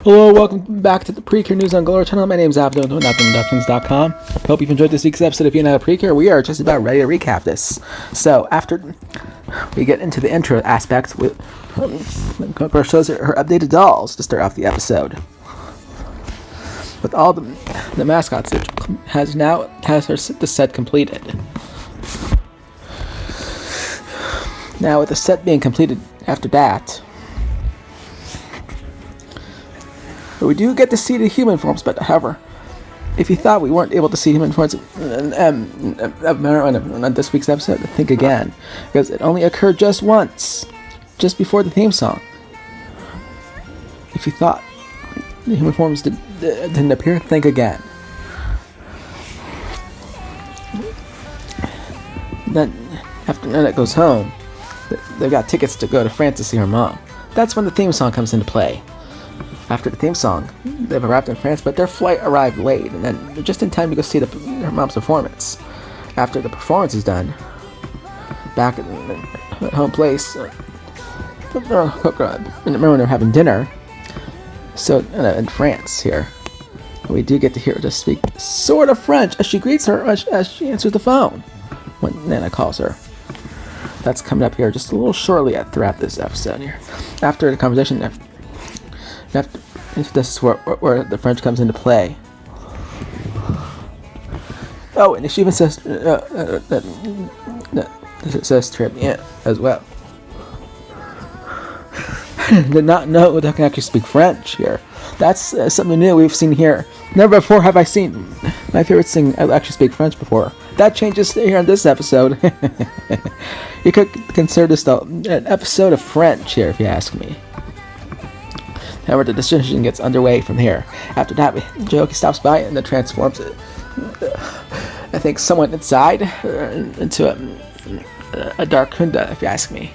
Hello, welcome back to the Precure News on Glory channel. My name is After Uta, Productions.com. Hope you've enjoyed this week's episode of Uta Precure. We are just about ready to recap this. So, after we get into the intro aspect, Kokoro shows her updated dolls to start off the episode. With all the mascots, it has the set completed. Now, with the set being completed after that, we do get to see the human forms, but however, if you thought we weren't able to see human forms of Meroron on this week's episode, think again, because it only occurred just once, just before the theme song. If you thought the human forms didn't appear, think again. Then, after Nana goes home, they've got tickets to go to France to see her mom. That's when the theme song comes into play. After the theme song, they've arrived in France, but their flight arrived late, and then they're just in time to go see her mom's performance. After the performance is done, back at home place, Kokoro and Meroron are having dinner. So in France here, we do get to hear her speak sort of French as she greets her as she answers the phone when Nana calls her. That's coming up here just a little shortly throughout this episode here. After the conversation, this is where the French comes into play. Oh, and she even says très bien as well. Did not know that I can actually speak French here. That's something new we've seen here. Never before have I seen my favorite thing actually speak French before. That changes here in this episode. You could consider this an episode of French here, if you ask me. However, the decision gets underway from here. After that, Joki stops by and then transforms it. I think someone inside into a dark Hunda, if you ask me.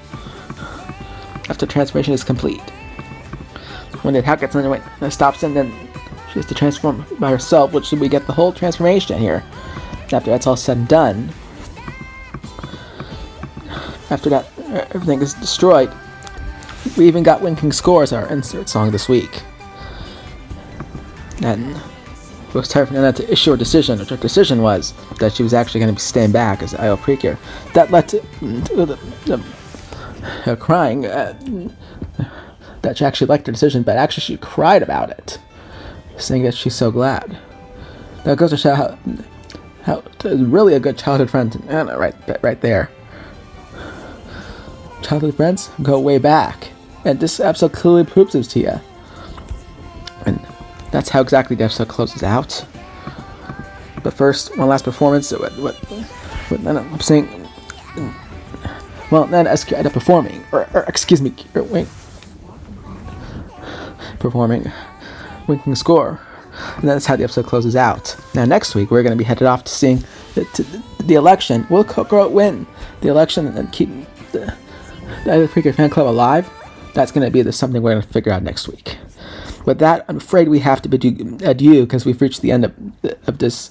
After transformation is complete. When the attack gets underway, it stops and then she has to transform by herself, which we get the whole transformation here. After that's all said and done. After that, everything is destroyed. We even got Winking Score as our insert song this week. And it was time for Nana to issue a decision, which her decision was that she was actually going to be staying back as Idol Precure. That led to her crying that she actually liked her decision, but actually she cried about it, saying that she's so glad. That goes to show how really a good childhood friend to Nana right there. Childhood friends go way back, and this episode clearly proves this to you. And that's how exactly the episode closes out. But first, one last performance. What Nana I'm saying. Well, Nana ended up performing, performing Winking Score, and that's how the episode closes out. Now, next week we're going to be headed off to seeing the election. Will Kokoro win the election and keep the Idol Precure fan club alive? That's going to be something we're going to figure out next week. With that, I'm afraid we have to bid adieu because we've reached the end of this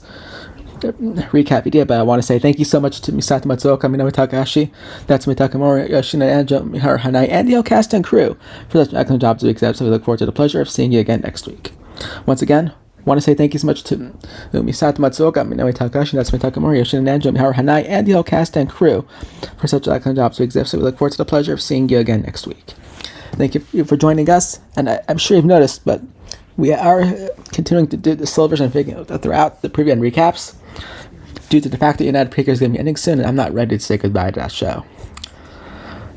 recap video. But I want to say thank you so much to Misato Matsuoka, Minami Takahashi, Natsumi Takamori, Yoshino Nanjo, Miharu Hanai, and the whole cast and crew for such an excellent job this week's episode. We look forward to the pleasure of seeing you again next week. Once again, I want to say thank you so much to Misato Matsuoka, Minami Takahashi, Natsumi Takamori, Yoshino Nanjo, Miharu Hanai, and the whole cast and crew for such an excellent job this week's episode. We look forward to the pleasure of seeing you again next week. Thank you for joining us, and I'm sure you've noticed, but we are continuing to do the television throughout the preview and recaps due to the fact that United Precure is going to be ending soon, and I'm not ready to say goodbye to that show.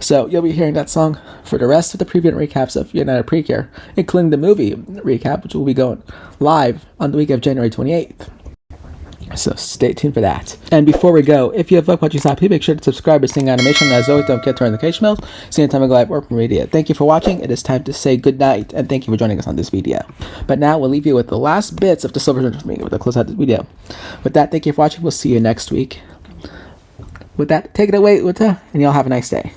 So you'll be hearing that song for the rest of the preview and recaps of United Precure, including the movie recap, which will be going live on the week of January 28th. So stay tuned for that. And before we go, if you have liked what you saw, please make sure to subscribe to Sing Animation. And as always, don't forget to turn the notification bells. See you anytime I go live or media. Thank you for watching. It is time to say goodnight, and thank you for joining us on this video. But now we'll leave you with the last bits of the silver with a close out this video. With that, thank you for watching. We'll see you next week. With that, take it away, Uta, and y'all have a nice day.